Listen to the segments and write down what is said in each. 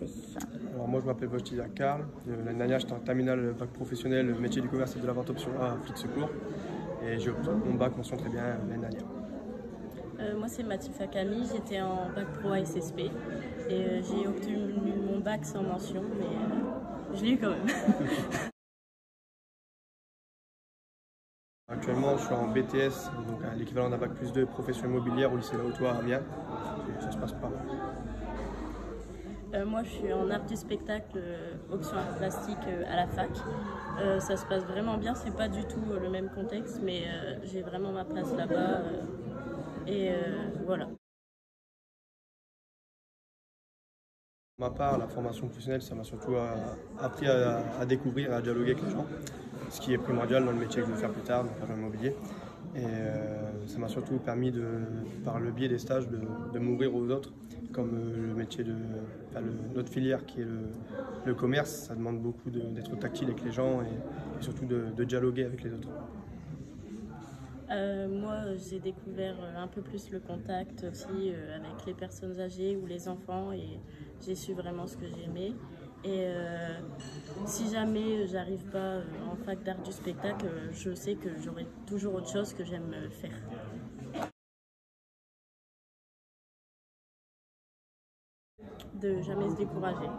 présenter. Alors moi je m'appelle Wojtyla Karl, l'année dernière j'étais en terminale bac professionnel métier du commerce et de la vente option A flic secours et j'ai obtenu mon bac mention très bien l'année dernière. Moi c'est Matifa Camille, j'étais en bac pro ASSP et j'ai obtenu mon bac sans mention mais je l'ai eu quand même. Actuellement je suis en BTS, donc l'équivalent d'un bac plus 2 profession immobilière au lycée La Haute-Oie à Amiens. Ça se passe pas mal. Moi je suis en art du spectacle, option art plastique à la fac. Ça se passe vraiment bien, c'est pas du tout le même contexte mais j'ai vraiment ma place là-bas et voilà. Pour ma part, la formation professionnelle, ça m'a surtout appris à découvrir et à dialoguer avec les gens, ce qui est primordial dans le métier que je vais faire plus tard, donc l'agent immobilier. Et ça m'a surtout permis, par le biais des stages, de m'ouvrir aux autres, comme le métier notre filière qui est le commerce. Ça demande beaucoup d'être tactile avec les gens et surtout de dialoguer avec les autres. Moi, j'ai découvert un peu plus le contact aussi avec les personnes âgées ou les enfants et j'ai su vraiment ce que j'aimais. Et si jamais j'arrive pas en fac d'art du spectacle, je sais que j'aurai toujours autre chose que j'aime faire. De jamais se décourager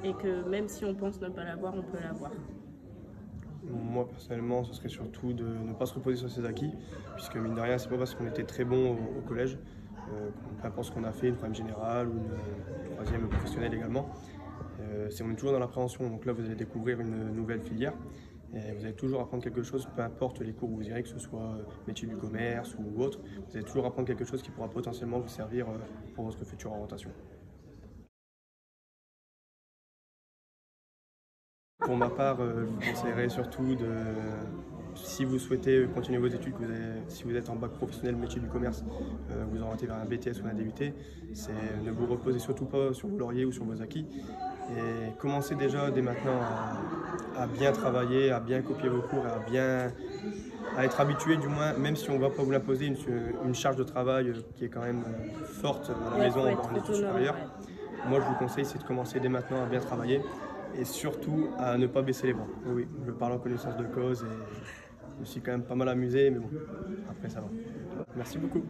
et que même si on pense ne pas l'avoir, on peut l'avoir. Moi personnellement, ce serait surtout de ne pas se reposer sur ses acquis, puisque mine de rien, c'est pas parce qu'on était très bon au collège, peu importe ce qu'on a fait, une troisième générale ou une troisième professionnelle également, on est toujours dans l'appréhension. Donc là, vous allez découvrir une nouvelle filière et vous allez toujours apprendre quelque chose, peu importe les cours où vous irez, que ce soit métier du commerce ou autre, vous allez toujours apprendre quelque chose qui pourra potentiellement vous servir pour votre future orientation. Pour ma part, je vous conseillerais surtout si vous souhaitez continuer vos études, si vous êtes en bac professionnel métier du commerce, vous orientez vers un BTS ou un DUT, c'est ne vous reposez surtout pas sur vos lauriers ou sur vos acquis et commencez déjà dès maintenant à bien travailler, à bien copier vos cours et à être habitué du moins, même si on ne va pas vous l'imposer, une charge de travail qui est quand même forte à la maison en études supérieures. Moi je vous conseille c'est de commencer dès maintenant à bien travailler et surtout à ne pas baisser les bras. Oui, je parle en connaissance de cause et je me suis quand même pas mal amusé, mais bon, après ça va. Merci beaucoup.